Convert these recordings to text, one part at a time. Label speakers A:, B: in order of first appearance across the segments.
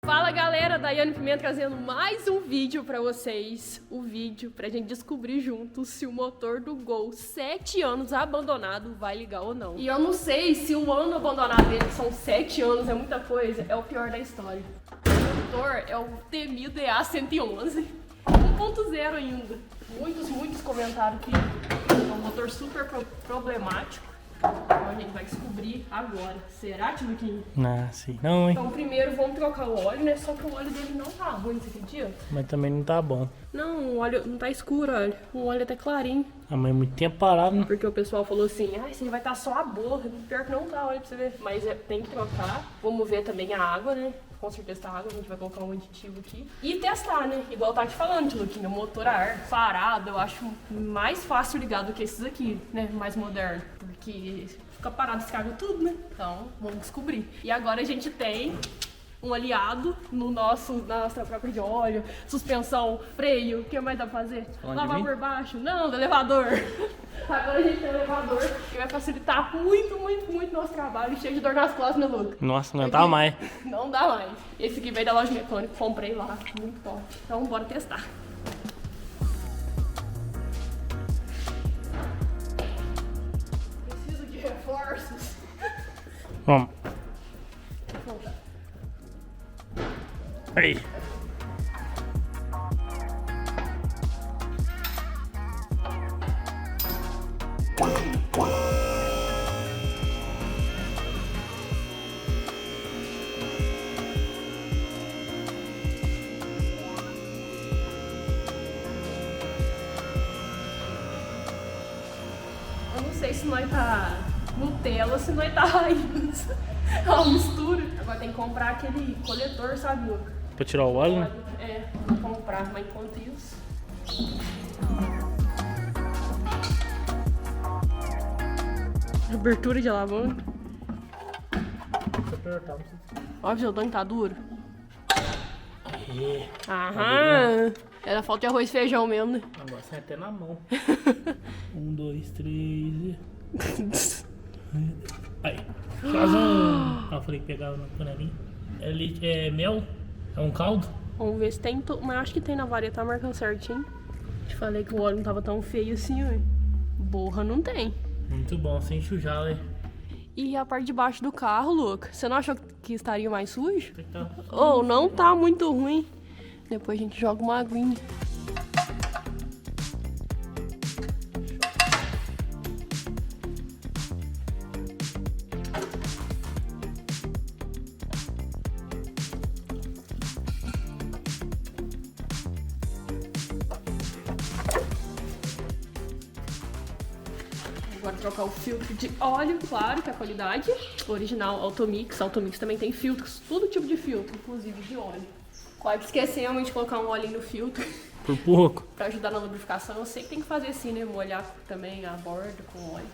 A: Fala galera, Daiane Pimenta trazendo mais um vídeo pra vocês. O vídeo pra gente descobrir juntos se o motor do Gol 7 anos abandonado vai ligar ou não. E eu não sei se o ano abandonado dele, que são 7 anos, é muita coisa, é o pior da história. O motor é o temido EA111 1.0 ainda. Muitos comentários que é um motor super problemático. Então a gente vai descobrir agora. Será, Tiluquinho?
B: Não, sim. Não, hein?
A: Então primeiro vamos trocar o óleo, né? Só que o óleo dele não tá ruim, você acredita?
B: Mas também não tá bom.
A: Não, o óleo não tá escuro, olha. O óleo é até clarinho.
B: A mãe muito tempo parado, né?
A: Porque o pessoal falou assim, você vai estar só a borra. Pior que não tá, olha pra você ver. Mas tem que trocar. Vamos ver também a água, né? Com certeza tá água, a gente vai colocar um aditivo aqui. E testar, né? Igual tá te falando, Tiluquinho, motor a ar parado, eu acho mais fácil ligar do que esses aqui, né? Mais moderno. Porque fica parado, estraga tudo, né? Então, vamos descobrir. E agora a gente tem um aliado na nossa própria de óleo, suspensão, freio, o que mais dá pra fazer? Lavar por baixo? Não, do elevador. Agora a gente tem um elevador que vai facilitar muito nosso trabalho, cheio de dor nas costas, né, Luca?
B: Nossa, não dá mais.
A: Não dá mais. Esse aqui veio da loja mecânica, comprei lá, muito top. Então bora testar. Preciso de reforços.
B: Vamos. Aí.
A: Eu não sei se nós tá Nutella ou se nós tá raiz. É uma mistura. Agora tem que comprar aquele coletor, sabe, Luca?
B: Pra tirar o óleo, né?
A: É, vou comprar, mas enquanto isso... Abertura de alavanca. Ó, o Jordão tá duro. Aham. Era falta de arroz e feijão mesmo, né?
B: Agora sai até na mão. 1, 2, 3 Aí. Faz um... Eu falei que pegava na panelinha. É mel? É um caldo?
A: Vamos ver se tem... Mas acho que tem na varia, tá marcando certinho. Te falei que o óleo não tava tão feio assim, ó. Borra não tem.
B: Muito bom, sem sujar, né?
A: E a parte de baixo do carro, Luca, você não achou que estaria mais sujo?
B: Tá.
A: Ou não tá muito ruim. Depois a gente joga uma aguinha. Agora trocar o filtro de óleo, claro, que é a qualidade original, Automix. Automix também tem filtros, todo tipo de filtro, inclusive de óleo. Quase esquecemos de colocar um óleo no filtro.
B: Por pouco.
A: Pra ajudar na lubrificação, eu sei que tem que fazer assim, né? Molhar também a borda com óleo.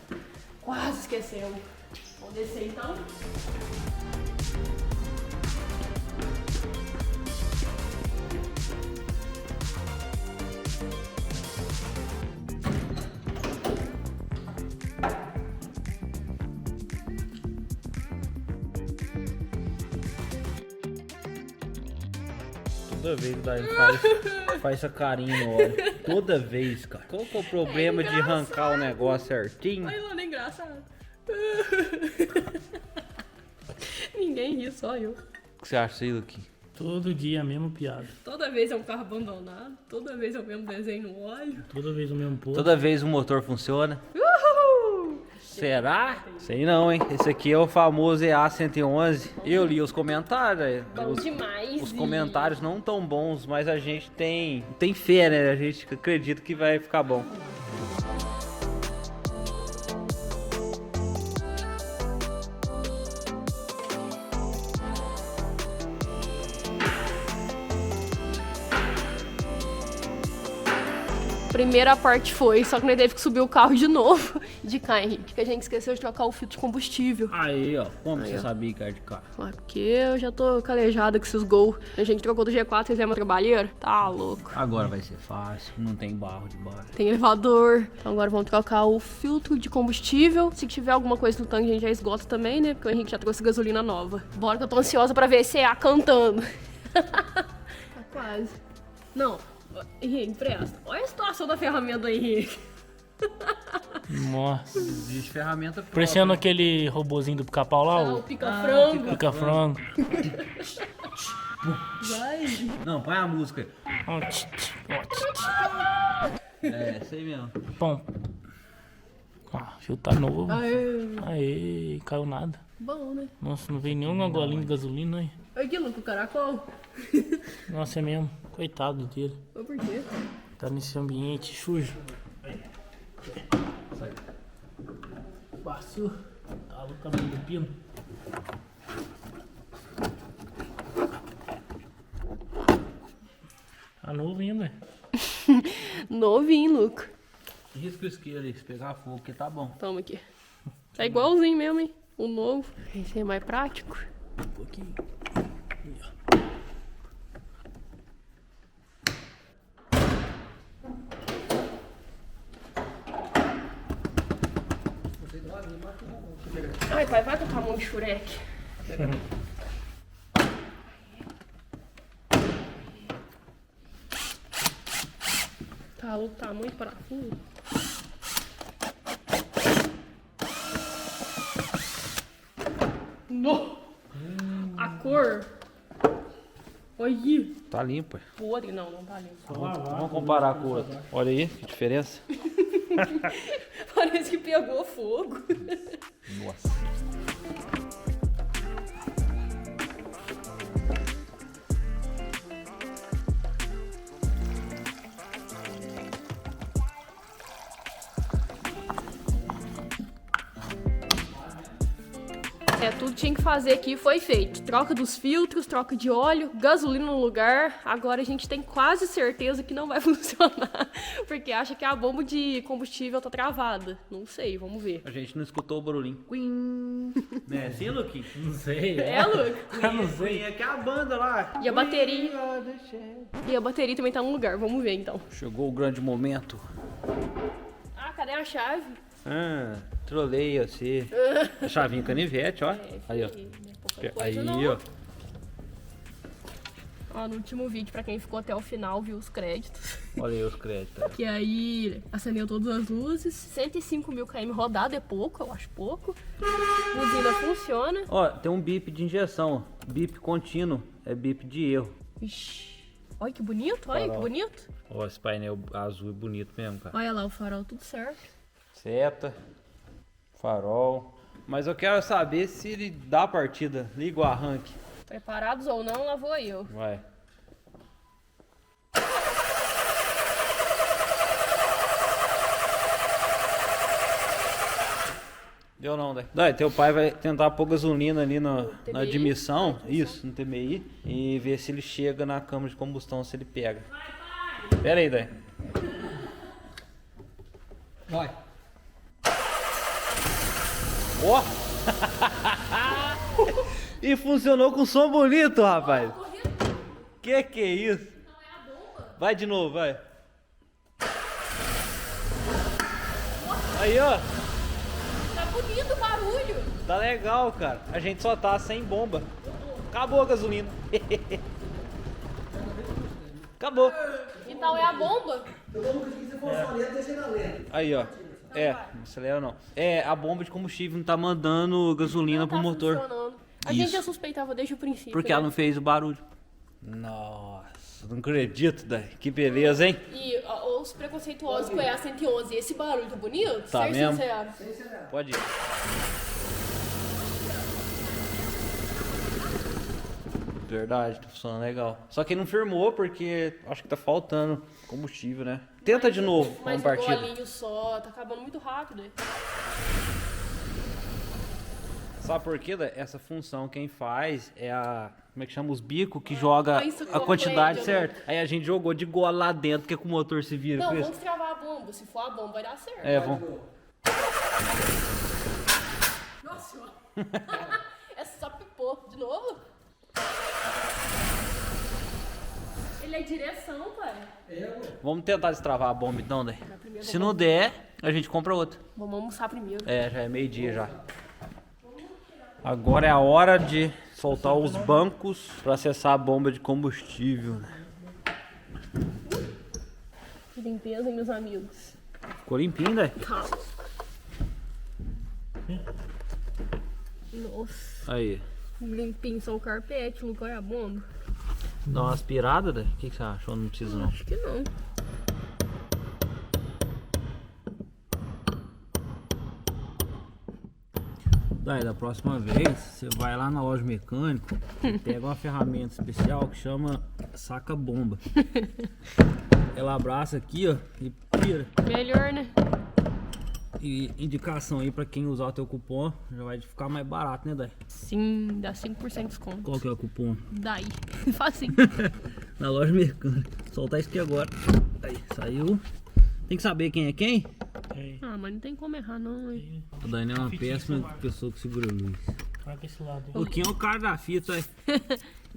A: Quase esquecemos. Vamos descer então.
C: Toda vez o Daí faz essa carinha no óleo. Toda vez, cara. Qual que é o problema de arrancar o negócio certinho?
A: Ai, mano, é engraçado. Ninguém ri, só eu.
C: O que você acha disso aqui?
B: Todo dia a mesma piada.
A: Toda vez é um carro abandonado, toda vez é o mesmo desenho no óleo.
B: Toda vez o mesmo posto.
C: Toda vez o motor funciona?
A: Uhul!
C: Será? Sei não, hein? Esse aqui é o famoso EA111. Eu li os comentários.
A: Bom demais.
C: Os comentários não tão bons, mas a gente tem fé, né? A gente acredita que vai ficar bom.
A: Primeira parte foi, só que nós teve que subir o carro de novo de cá, Henrique, porque a gente esqueceu de trocar o filtro de combustível.
C: Aí, ó. Como
A: Aí,
C: você
A: ó.
C: sabia que era de carro?
A: Ah, porque eu já tô calejada com esses Gol. A gente trocou do G4, vocês lembram trabalheiro? Tá louco.
C: Agora vai ser fácil, não tem barro de baixo.
A: Tem elevador. Então agora vamos trocar o filtro de combustível. Se tiver alguma coisa no tanque, a gente já esgota também, né? Porque o Henrique já trouxe gasolina nova. Bora que eu tô ansiosa pra ver esse EA cantando. Tá quase. Não, Henrique, empresta. Olha a situação da ferramenta do Henrique.
B: Nossa.
C: Existe ferramenta própria.
B: Parecendo aquele robozinho do pica-pau lá,
A: Ah, o
B: o
A: pica-frango.
B: pica-frango.
A: Vai.
C: Não, põe a música.
B: Ó, tch, tch, ó, tch, tch.
C: É, isso aí mesmo.
B: Bom. Ah, fio tá novo.
A: Aê.
B: Aê, caiu nada.
A: Bom, né?
B: Nossa, não veio nenhuma golinha de gasolina aí.
A: Olha aqui, Luca, o caracol.
B: Nossa, é mesmo. Coitado dele.
A: Mas por quê?
B: Tá nesse ambiente sujo. Passou. Tá o tamanho do pino. Tá novo ainda.
A: Novinho, Luca.
C: Risca o isqueiro aí, se pegar fogo, porque tá bom.
A: Toma aqui. Tá igualzinho mesmo, hein? O novo. Esse é mais prático.
B: Um pouquinho.
A: Ai, pai, vai com a mão de Shurek. Tá, o tamanho para fundo. No! A cor. Olha aí.
C: Tá limpo.
A: Podre, não, não tá limpo.
C: Vamos comparar com o outro. Olha aí, que diferença.
A: Parece que pegou fogo.
C: Nossa.
A: É, tudo tinha que fazer aqui foi feito. Troca dos filtros, troca de óleo, gasolina no lugar. Agora a gente tem quase certeza que não vai funcionar. Porque acha que a bomba de combustível tá travada. Não sei, vamos ver.
C: A gente não escutou o barulhinho. Quim. Né? Sim, Luquinho?
B: Não sei.
A: É, Luke?
B: Eu não sei.
C: Queen é que é a banda lá.
A: E a bateria? E a bateria também tá no lugar, vamos ver então.
C: Chegou o grande momento.
A: Ah, cadê a chave?
C: Ah, trolei você. A chavinha canivete, ó. Aí, ó. Aí, ó.
A: Ó, no último vídeo, pra quem ficou até o final, viu os créditos.
C: Olha aí os créditos.
A: Que aí acendeu todas as luzes. 105 mil km rodado é pouco, eu acho pouco. Buzina funciona.
C: Ó, tem um bip de injeção. Bip contínuo. É bip de erro.
A: Ixi. Olha que bonito, olha que
C: Farol.
A: bonito.
C: Ó, esse painel azul é bonito mesmo, cara.
A: Olha lá o farol, tudo certo.
C: Seta. Farol. Mas eu quero saber se ele dá a partida. Liga o arranque.
A: Preparados ou não, lá vou eu.
C: Vai. Deu não, Dai. Dai, teu pai vai tentar pôr gasolina ali na
A: TBI?
C: admissão, isso, no TBI, e ver se ele chega na câmara de combustão, se ele pega. Pera aí, Dai.
D: Vai.
C: Ó! E funcionou com som bonito, rapaz. Que é isso? Vai de novo, vai. Aí, ó.
A: Tá bonito o barulho.
C: Tá legal, cara. A gente só tá sem bomba. Acabou a gasolina. Acabou.
A: Então é a bomba?
C: Aí, ó. É, não acelera não. É, a bomba de combustível não tá mandando gasolina pro
A: Tá
C: motor.
A: funcionando. A
C: Isso.
A: gente já suspeitava desde o princípio.
C: Porque
A: né?
C: ela não fez o barulho. Nossa, não acredito, Dai. Que beleza, hein?
A: E ó, os preconceituosos com a 111, esse barulho tá bonito?
C: Tá
A: Ser
C: mesmo?
A: sincero.
C: Pode ir. Verdade, tá funcionando legal. Só que não firmou porque acho que tá faltando combustível, né? Tenta de novo com a
A: Mas um
C: partida.
A: golinho só, tá acabando muito rápido.
C: Sabe por quê? Dai? Essa função quem faz é a... Como é que chama? Os bicos que joga
A: Ah, isso
C: a quantidade
A: complete,
C: certa. Aí a gente jogou de gola lá dentro, que é que o motor se vira
A: Não,
C: com isso.
A: vamos travar a bomba. Se for a bomba, vai dar certo.
C: É, vamos...
A: Nossa senhora. Essa só pipou. De novo? Ele é direção, pai.
C: Vamos tentar destravar a bomba então, Dai.
A: primeiro
C: Se não der, a gente compra outra.
A: Vamos almoçar primeiro.
C: É, já é meio-dia já. Agora é a hora de soltar os bancos para acessar a bomba de combustível.
A: Que limpeza, hein, meus amigos.
C: Ficou limpinho, né?
A: Calma. Nossa,
C: Aí.
A: limpinho só o carpete, Luca, olha a bomba.
C: Dá uma aspirada, né? O que você achou? Não precisa não.
A: Acho que não.
C: Daí, da próxima vez, você vai lá na loja mecânica e pega uma ferramenta especial que chama saca-bomba. Ela abraça aqui, ó, e pira.
A: Melhor, né?
C: E indicação aí pra quem usar o teu cupom, já vai ficar mais barato, né, Dai?
A: Sim, dá 5% de desconto.
C: Qual que é o cupom?
A: Daí. Facinho.
C: Na loja mecânica. Soltar isso aqui agora. Aí, saiu. Tem que saber quem é quem?
A: Ah, mas não tem como errar não, hein?
C: O Daniel é uma péssima pessoa que segura a luz.
B: Marca esse lado aí.
C: O Luquinho é o cara da fita, aí.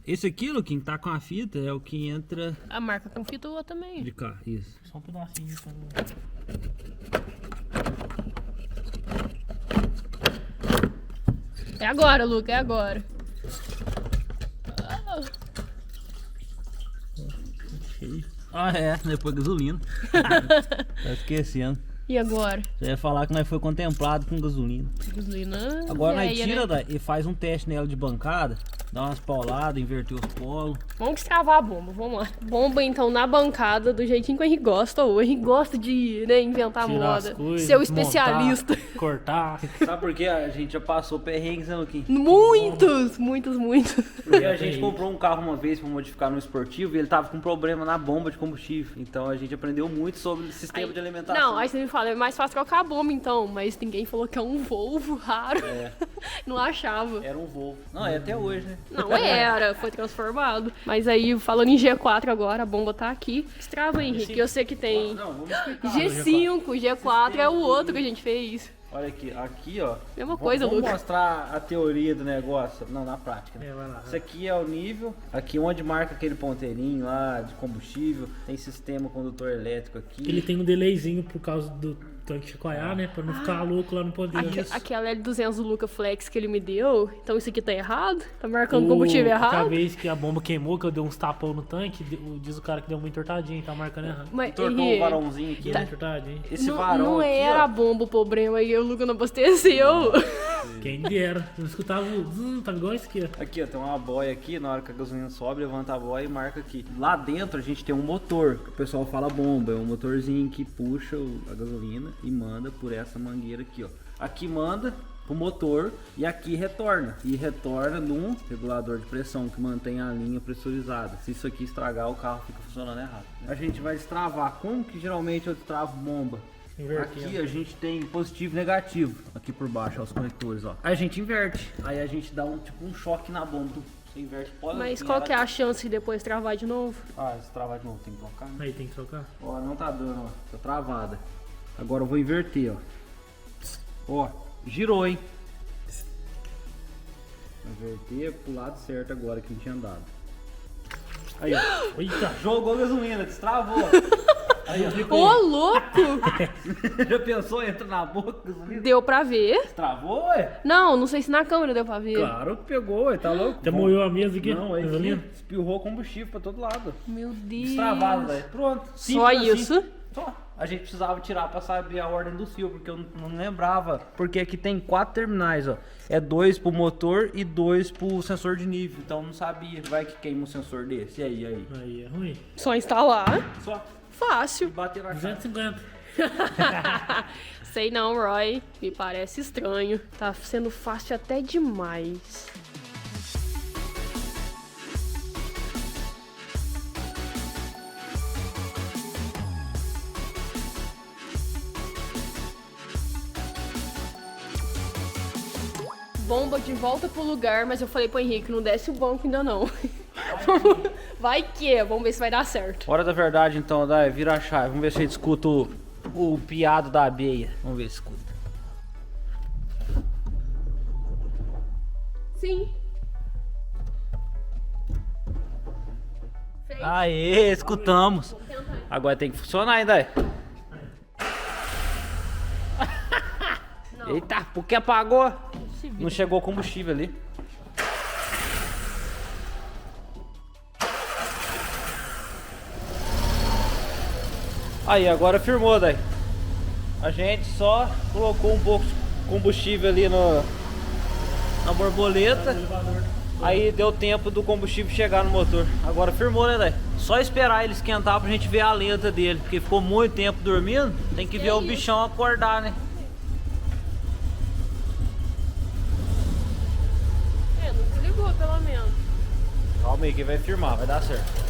C: Esse aqui, Luquinho, tá com a fita, é o que entra
A: A marca com fita ou também.
C: de cá, isso.
B: Só um pedacinho então.
A: É agora, Luca, é agora. Ah,
C: Ah, é, depois gasolina. Tá esquecendo.
A: e agora?
C: Você ia falar que nós foi contemplado com gasolina.
A: Gasolina.
C: Agora nós
A: velha,
C: tira
A: né?
C: daí e faz um teste nela de bancada, dá umas pauladas, inverter os polos.
A: Vamos destravar a bomba, vamos lá. Bomba, então, na bancada, do jeitinho que o Henrique gosta. O Henrique gosta de, né, inventar
B: Tirar as
A: moda.
B: coisas,
A: Ser o especialista.
B: montar, cortar.
C: Sabe por quê? A gente já passou perrengues, né, Luquinho?
A: Muitos, muitos, muitos.
C: Porque a gente comprou um carro uma vez pra modificar no esportivo e ele tava com problema na bomba de combustível. Então a gente aprendeu muito sobre o sistema de alimentação.
A: Não, aí você me fala, é mais fácil trocar a bomba, então. Mas ninguém falou que é um Volvo raro.
C: É.
A: Não achava.
C: Era um Volvo. Não, é até hoje, né?
A: Não era, foi transformado. Mas aí, falando em G4 agora, a bomba tá aqui. Destrava, Henrique, eu sei que tem
C: Não, vamos explicar.
A: G5, G4 é o outro que a gente fez.
C: Olha aqui ó.
A: Mesma coisa,
C: Vamos
A: Luca.
C: mostrar a teoria do negócio. Não, na prática. Né?
B: É, vai lá.
C: Isso aqui é o nível. Aqui onde marca aquele ponteirinho lá de combustível. Tem sistema condutor elétrico aqui.
B: Ele tem um delayzinho por causa do tanque chacoalhar, né? Pra não ficar louco lá no ponteiro.
A: Aquela L200 do Luca Flex que ele me deu, então isso aqui tá errado? Tá marcando combustível
B: Aquela
A: errado?
B: vez que a bomba queimou, que eu dei uns tapão no tanque, diz o cara que deu uma entortadinha, tá marcando errado.
A: Mas,
C: Tortou o
A: Henrique,
C: varãozinho aqui,
B: Deu
C: né?
B: uma entortadinha.
C: Esse
A: não,
C: varão
A: não
C: aqui,
A: era a
C: ó.
A: bomba o problema, aí o Luca não abasteceu.
B: Quem dera. Eu não escutava o... Tá igual isso aqui, ó.
C: Aqui, ó, tem uma boia aqui, na hora que a gasolina sobe, levanta a boia e marca aqui. Lá dentro a gente tem um motor, que o pessoal fala bomba, é um motorzinho que puxa a gasolina e manda por essa mangueira aqui, ó. Aqui manda pro motor e aqui retorna. E retorna num regulador de pressão que mantém a linha pressurizada. Se isso aqui estragar, o carro fica funcionando errado. A gente vai destravar. Como que geralmente eu destravo bomba?
B: Invertendo.
C: Aqui a gente tem positivo e negativo, aqui por baixo, ó, os conectores, ó. Aí a gente inverte, aí a gente dá um choque na bomba. Você inverte, pode.
A: Mas qual que é a chance de depois travar de novo?
C: Ah, se travar de novo, tem que trocar, né?
B: Aí tem que trocar.
C: Ó, não tá dando, ó, tá travada. Agora eu vou inverter, ó. Ó, girou, hein? Vou inverter pro lado certo agora que não tinha andado. Aí, ó.
B: Eita!
C: Jogou gasolina, destravou. Aí, ó.
A: Ô, louco!
C: Já pensou, entra na boca, gasolina?
A: Deu pra ver.
C: Destravou, ué?
A: Não sei se na câmera deu pra ver.
C: Claro que pegou, ué, tá louco?
B: Até moeu a mesa aqui.
C: Não, é
B: gasolina.
C: aqui, espirrou combustível pra todo lado.
A: Meu Deus.
C: Destravado, velho. Pronto.
A: Só
C: Simples assim.
A: isso?
C: Só. A gente precisava tirar pra saber a ordem do fio, porque eu não lembrava. Porque aqui tem 4 terminais, ó. É 2 pro motor e 2 pro sensor de nível. Então não sabia. Vai que queima um sensor desse. E aí?
B: Aí é ruim.
A: Só instalar.
C: Só
A: Fácil.
C: bater na cara.
B: 250.
A: Sei não, Roy. Me parece estranho. Tá sendo fácil até demais. Bomba de volta pro lugar, mas eu falei pro Henrique, não desce o banco ainda não. Vai que, vamos ver se vai dar certo.
C: Hora da verdade, então, Dai, vira a chave. Vamos ver se a gente escuta o piado da abelha. Vamos ver se escuta.
A: Sim. Fez.
C: Aê, escutamos.
A: Vamos tentar.
C: Agora tem que funcionar, hein, Dai?
A: Não.
C: Eita, por que apagou?
A: Não se vira.
C: Não chegou combustível ali. Aí, agora firmou, daí. A gente só colocou um pouco de combustível ali na borboleta. Aí deu tempo do combustível chegar no motor. Agora firmou, né, daí? Só esperar ele esquentar pra gente ver a lenta dele. Porque ficou muito tempo dormindo. Tem que ver o bichão acordar, né?
A: Não desligou, pelo menos.
C: Calma aí que vai firmar, vai dar certo.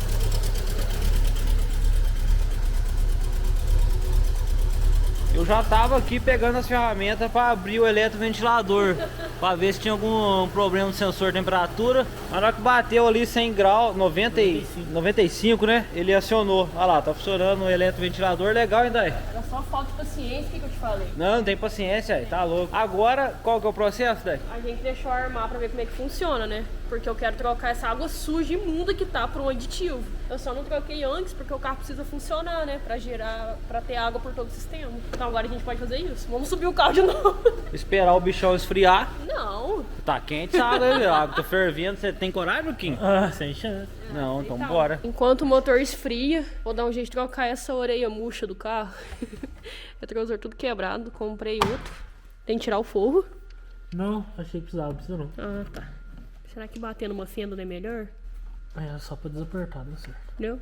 C: Eu já tava aqui pegando as ferramentas para abrir o eletroventilador, para ver se tinha algum problema no sensor de temperatura. Na hora que bateu ali 100 graus, 95, né? Ele acionou. Olha lá, tá funcionando o eletroventilador, legal ainda aí.
A: Era só falta de paciência, que eu te falei.
C: Não tem paciência aí, tá louco. Agora, qual que é o processo, daí?
A: A gente deixou armar pra ver como é que funciona, né? Porque eu quero trocar essa água suja e imunda que tá por um aditivo. Eu só não troquei antes porque o carro precisa funcionar, né? Pra ter água por todo o sistema. Então agora a gente pode fazer isso. Vamos subir o carro de novo.
C: Esperar o bichão esfriar.
A: Não.
C: Tá quente essa água aí, a água tá fervendo. Você tem coragem, Luquinho?
B: Sem chance.
C: Não, então bora.
A: Enquanto o motor esfria, vou dar um jeito de trocar essa orelha murcha do carro. Retrovisor tudo quebrado, comprei outro. Tem que tirar o forro.
B: Não, achei que precisava, precisa não.
A: Ah, tá. Será que bater numa fenda não é melhor?
B: É só pra desapertar, deu certo.
A: Entendeu?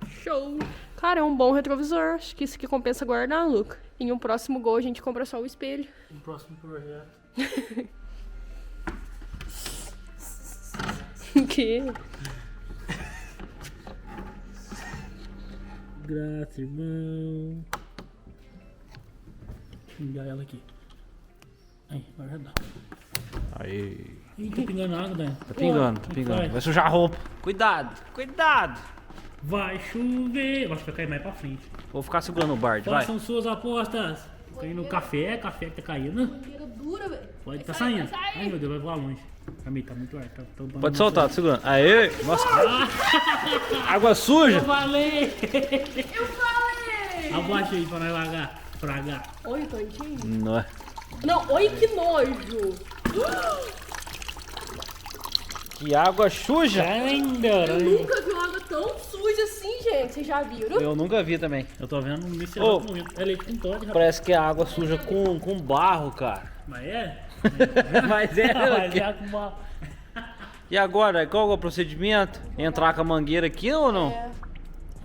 A: Show! Cara, é um bom retrovisor. Acho que isso aqui compensa guardar, Luca. Em um próximo gol a gente compra só o espelho.
B: No próximo projeto.
A: Que?
B: Graças, irmão. Xingar ela aqui. Aí, agora já dá.
C: Aí.
B: Ih, tá pingando água, Dani.
C: Tá pingando, tá pingando. Vai sujar a roupa. Cuidado, cuidado.
B: Vai chover. Eu acho que vai cair mais pra frente.
C: Vou ficar segurando o Bard, vai.
B: Quais são suas apostas? Caindo no café que tá caindo.
A: Mangueira dura, velho.
B: Pode tá
A: Vai sair,
B: saindo.
A: vai sair.
B: Ai meu Deus, vai voar longe. Pra mim tá muito ar.
C: Pode soltar, tô segurando. Aê! Nossa. Água suja?
B: Eu falei!
A: Eu falei!
B: Abaixa aí pra nós largar. Pragar.
A: Oi, Tontinho.
C: Não.
A: Não, oi, que nojo.
C: Que água suja?
B: Ainda.
A: Eu nunca vi uma água tão suja assim, gente. Vocês já viram?
C: Eu nunca vi também.
B: Eu tô vendo nesse
C: Ô.
B: exato momento. É leite com Todd, rapaz.
C: Parece que é água suja com barro, cara.
B: Mas é?
C: Mas é,
B: Mas é com barro.
C: E agora, qual é o procedimento? Entrar com a mangueira aqui ou não?
A: É.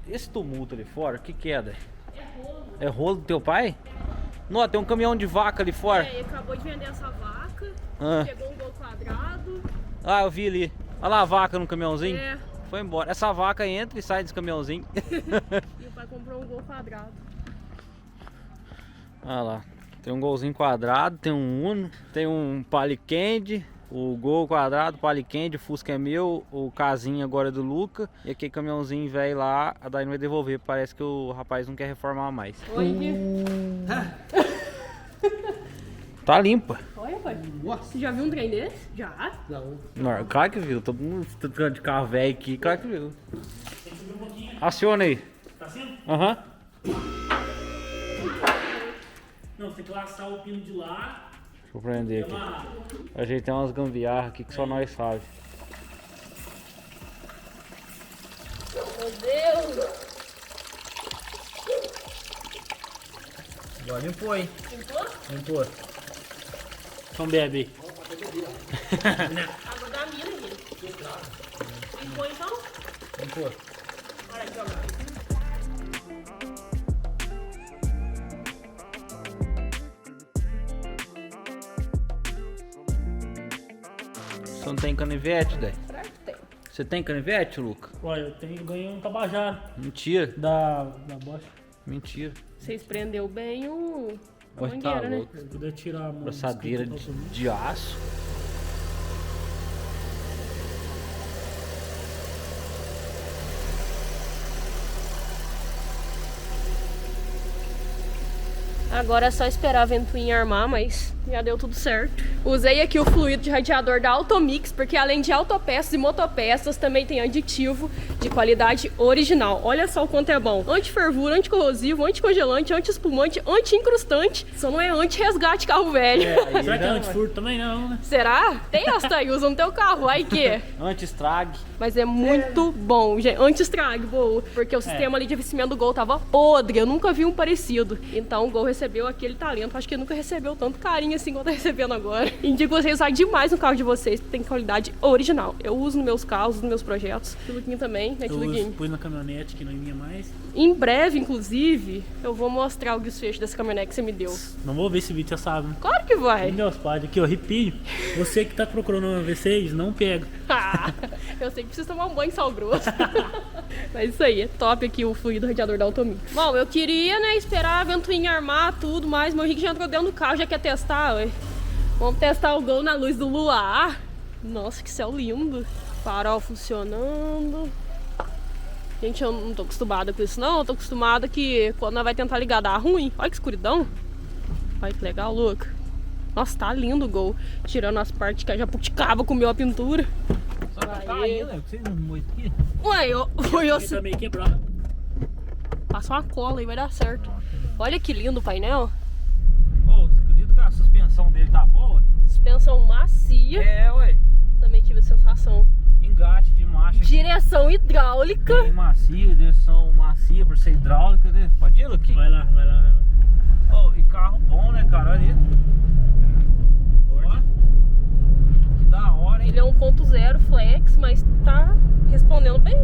C: Esse tumulto ali fora, o que é, daí? É rolo do teu pai? Não, tem um caminhão de vaca ali fora.
A: É, ele acabou de vender essa vaca.
C: Ah.
A: Pegou um gol quadrado.
C: Ah, eu vi ali. Olha lá a vaca no caminhãozinho.
A: É.
C: Foi embora. Essa vaca entra e sai desse caminhãozinho.
A: E o pai comprou um gol quadrado.
C: Olha lá. Tem um golzinho quadrado, tem um Uno, tem um Palicandy, o Gol quadrado, Palicandy, o Fusca é meu, o casinho agora é do Luca. E aquele caminhãozinho velho lá, a Dai não vai devolver. Parece que o rapaz não quer reformar mais.
A: Oi,
C: Tá limpa.
A: Olha, pai. Você já viu um trem desse? Já?
C: Não, claro que viu. Todo mundo tá ficando de carro velho aqui, claro que viu. Aciona aí.
B: Tá sendo?
C: Aham.
B: Não, você tem que laçar o pino de lá.
C: Deixa eu prender aqui.
B: Amarrar.
C: Ajeitar umas gambiarras aqui que só nós sabe.
A: Meu Deus.
C: Agora limpou, hein?
A: Limpou?
C: Limpou.
B: Então bebe.
A: Água da mina, gente. Limpou então?
C: Limpou.
A: Olha aqui, ó.
C: Você não tem canivete, daí?
A: Será que tem?
C: Você tem canivete, Luca?
B: Olha, eu ganhei um tabajara
C: Mentira.
B: da Bosch.
C: Mentira.
A: Vocês prendeu bem a
C: Oi, tá
A: mangueira, né?
C: louco.
B: Eu podia tirar a mão.
C: Braçadeira de aço.
A: Agora é só esperar a ventoinha armar, mas já deu tudo certo. Usei aqui o fluido de radiador da Automix, porque além de autopeças e motopeças, também tem aditivo de qualidade original. Olha só o quanto é bom. Anti-fervura, anticorrosivo, anticongelante, anti-espumante, anti-incrustante. Só não é anti-resgate carro velho.
B: Será que é anti-furto também não, né?
A: Será? Tem essa aí, usa no teu carro, aí que?
C: Anti-estrague.
A: Mas é muito bom, gente. Anti-estrague, boa. Porque o sistema ali de aquecimento do Gol tava podre. Eu nunca vi um parecido. Então o Gol recebeu aquele talento. Acho que ele nunca recebeu tanto carinho assim quanto tá recebendo agora. Indico vocês usar demais no carro de vocês. Tem qualidade original. Eu uso nos meus carros, nos meus projetos. O Luquinho também, né, Luquinho?
B: Pus na caminhonete, que não é minha mais.
A: Em breve, inclusive, eu vou mostrar o desfecho dessa caminhonete que você me deu.
B: Não vou ver esse vídeo, você sabe, né?
A: Claro que vai.
B: Meus pais, aqui, ó, arrepio. Você que tá procurando uma V6, não pega.
A: Eu sei que precisa tomar um banho sal grosso. Mas isso aí, é top aqui o fluido radiador da Automix. Bom, eu queria, né, esperar a ventoinha armar tudo, mas meu Henrique já entrou dentro do carro, já quer testar, ué. Vamos testar o Gol na luz do luar. Nossa, que céu lindo. Farol funcionando. Gente, eu não tô acostumada com isso não. Eu tô acostumada que quando nós vai tentar ligar dá ruim. Olha que escuridão. Olha que legal, Luca. Nossa, tá lindo o Gol. Tirando as partes que a jabuticaba comeu a pintura.
B: Só que tá aí, né? Você não moita aqui?
A: Ué, foi
B: Ele
A: assim.
B: tá meio quebrado.
A: Passa uma cola aí, vai dar certo. Olha que lindo o painel.
C: Ô, você acredita que a suspensão dele tá boa?
A: Suspensão macia.
C: É, ué.
A: Também tive a sensação.
C: Engate de marcha.
A: Direção hidráulica.
C: Bem macia, direção macia por ser hidráulica, né? Pode ir, Luquinho?
B: Vai lá, vai lá, vai lá.
C: Oh, e carro bom, né, cara? Olha aí. Ó. Que da hora, hein?
A: Ele é 1.0 flex, mas tá respondendo bem.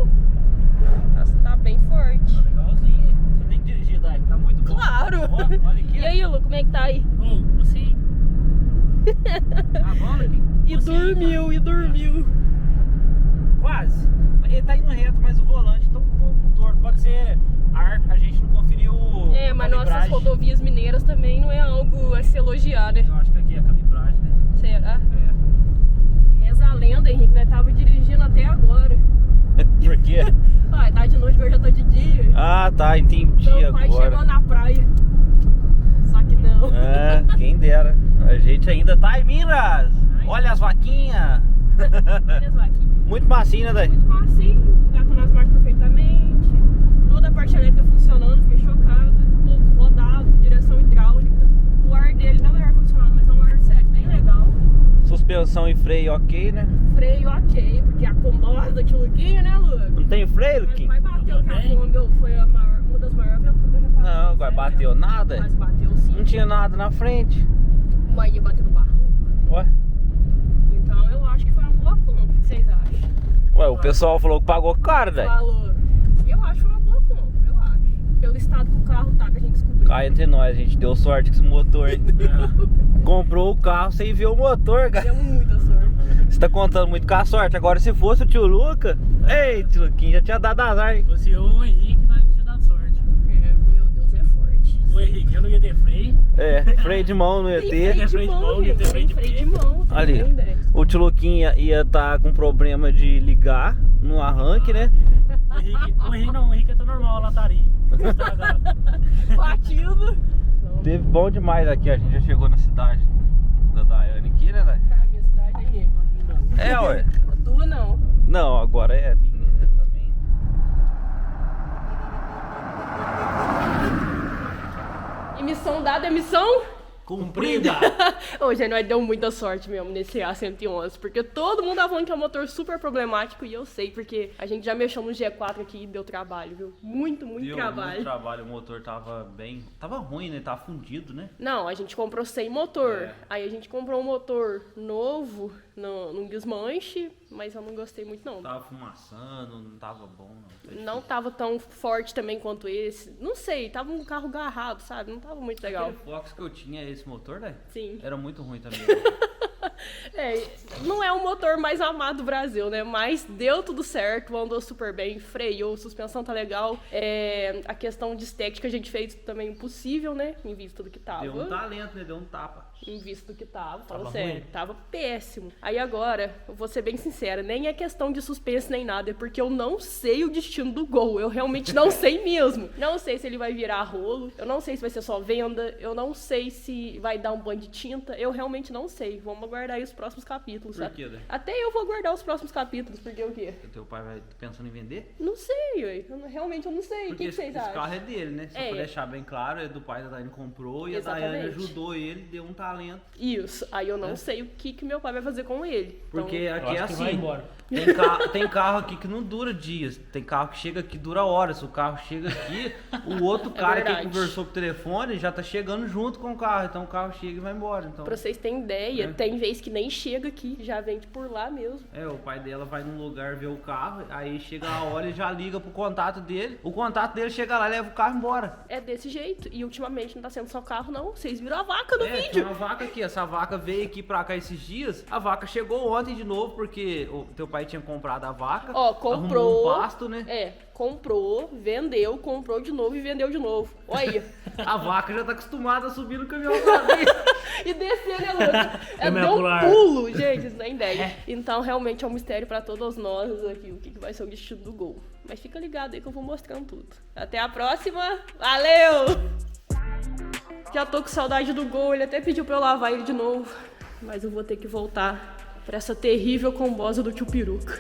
A: Tá bem forte.
C: Legalzinho. Você tem que dirigir, Dai. Tá muito bom.
A: Claro!
C: Ó, olha aqui.
A: E aí, Lu, como é que tá aí?
B: Ô, você...
C: Tá bom, Luquinho?
A: E dormiu, e dormiu.
C: Quase. Ele tá indo reto, mas o volante tá um pouco torto. Pode ser a gente não conferiu
A: É, mas nossas rodovias mineiras também não é algo a se elogiar, né?
C: Eu acho que aqui é a calibragem, né?
A: Será?
C: É.
A: Reza a lenda, Henrique, nós tava dirigindo até agora.
C: Por quê?
A: Ah, tá de noite, agora já tá de dia.
C: Ah, tá, entendi
A: Então quase chegou na praia. Só que não.
C: É, quem dera. A gente ainda tá em Minas. Olha as vaquinhas.
A: Olha as vaquinhas.
C: Muito macio, né, Dai?
A: Muito macio, gato nas marcas perfeitamente. Toda a parte elétrica funcionando, fiquei chocada. Pouco rodado, direção hidráulica. O ar dele não é ar-condicionado, mas é um ar sério, bem legal.
C: Suspensão e freio ok, né?
A: Freio ok, porque a combosa aqui, Luquinho, né, Lu?
C: Não tem freio,
A: Mas
C: Luquinho?
A: vai bater o que a Kombi foi uma das maiores aventuras que eu já passei.
C: Não, agora bateu nada.
A: Mas bateu sim.
C: Não tinha nada na frente.
A: Mas ia bater no barro.
C: Ué?
A: Então eu acho que foi uma boa compra. O que vocês acham?
C: Ué, o pessoal falou que pagou caro, Dai.
A: Falou. Eu acho que foi uma boa compra, eu acho. Pelo estado que o carro tá, que a gente descobriu.
C: Cá entre nós, a gente deu sorte com esse motor, hein? Comprou o carro sem ver o motor, cara.
A: Deu muita sorte.
C: Você tá contando muito com a sorte. Agora, se fosse o tio Luca, ei, tio Luquinho, já tinha dado azar, hein?
B: Se fosse eu, o Henrique, nós tinha dado sorte.
A: É, meu Deus, é forte.
B: O Henrique já não ia ter freio.
C: É, freio de mão não ia ter.
B: Tem freio de mão, ia ter freio de
A: freio
B: pé.
A: de mão.
C: Ali,
A: Tem 10.
C: o tio Luquinha ia estar com problema de ligar no arranque, né?
B: O Henrique tá normal, a lataria. Estragado.
A: Batido.
C: Teve bom demais aqui, a gente já chegou na cidade da Daiane aqui, né, Dai?
A: A minha cidade aí.
C: É, ué.
A: A tua não.
C: Não, agora é minha, né, também.
A: E missão dada é missão?
B: Cumprida!
A: Hoje nós deu muita sorte mesmo nesse A111, porque todo mundo tá falando que é um motor super problemático e eu sei, porque a gente já mexeu no G4 aqui e deu trabalho, viu? Muito
C: Deu
A: trabalho.
C: muito trabalho, o motor tava bem... Tava ruim, né? Tava fundido, né?
A: Não, a gente comprou sem motor.
C: É.
A: Aí a gente comprou um motor novo num desmanche, mas eu não gostei muito não.
C: Tava fumaçando, não tava bom, não.
A: Não tava tão forte também quanto esse. Não sei, tava um carro garrado, sabe? Não tava muito legal.
C: Aquele Fox que eu tinha, esse motor, né?
A: Sim.
C: Era muito ruim também.
A: É, não é o motor mais amado do Brasil, né? Mas deu tudo certo, andou super bem, freou, suspensão tá legal. A questão de estética a gente fez também impossível, né? Em vista do que tava.
C: Deu um talento, né? Deu um tapa.
A: em vista do que tava. Fala
B: Tava
A: sério,
B: ruim?
A: tava péssimo. Aí agora, eu vou ser bem sincera, nem é questão de suspense nem nada, é porque eu não sei o destino do Gol. Eu realmente não sei mesmo. Não sei se ele vai virar rolo, eu não sei se vai ser só venda, eu não sei se vai dar um banho de tinta, eu realmente não sei. Vamos aguardar aí os próximos capítulos.
C: Por
A: Sabe?
C: quê, né?
A: Até eu vou aguardar os próximos capítulos, porque o quê?
C: O teu pai vai pensando em vender?
A: Não sei, ué. Realmente eu não sei. O
C: Porque
A: que vocês
C: esse
A: acham?
C: carro é dele, né? Se
A: É.
C: for deixar bem claro, é do pai da Daiane comprou e a Daiane
A: Exatamente.
C: ajudou ele, deu um talento.
A: Isso. Aí eu não sei o que meu pai vai fazer com ele.
C: Porque
A: Então,
C: aqui é
B: acho que vai
C: assim.
B: embora.
C: Tem carro aqui que não dura dias. Tem carro que chega aqui dura horas. O carro chega aqui, o outro cara que
A: verdade.
C: conversou por telefone já tá chegando junto com o carro. Então o carro chega e vai embora. Então,
A: pra vocês terem ideia,
C: É.
A: tem vez que nem chega aqui, já vende por lá mesmo.
C: o pai dela vai num lugar ver o carro, aí chega a hora e já liga pro contato dele. O contato dele chega lá e leva o carro embora.
A: É desse jeito. E ultimamente não tá sendo só carro, não. Vocês viram a vaca no
C: Tem
A: vídeo.
C: uma vaca aqui. Essa vaca veio aqui pra cá esses dias. A vaca chegou ontem de novo, porque o teu pai tinha comprado a vaca.
A: Ó, comprou.
C: Arrumou um pasto, né?
A: Comprou, vendeu, comprou de novo e vendeu de novo. Olha aí.
C: A vaca já tá acostumada a subir no caminhão pra dentro.
A: E descer, né, louco? Deu
B: Caminhão
A: um pulo, gente, isso não é ideia. Então, realmente é um mistério pra todos nós aqui, o que vai ser o destino do Gol. Mas fica ligado aí que eu vou mostrando tudo. Até a próxima. Valeu! Já tô com saudade do Gol, ele até pediu pra eu lavar ele de novo. Mas eu vou ter que voltar pra essa terrível combosa do tio Peruca.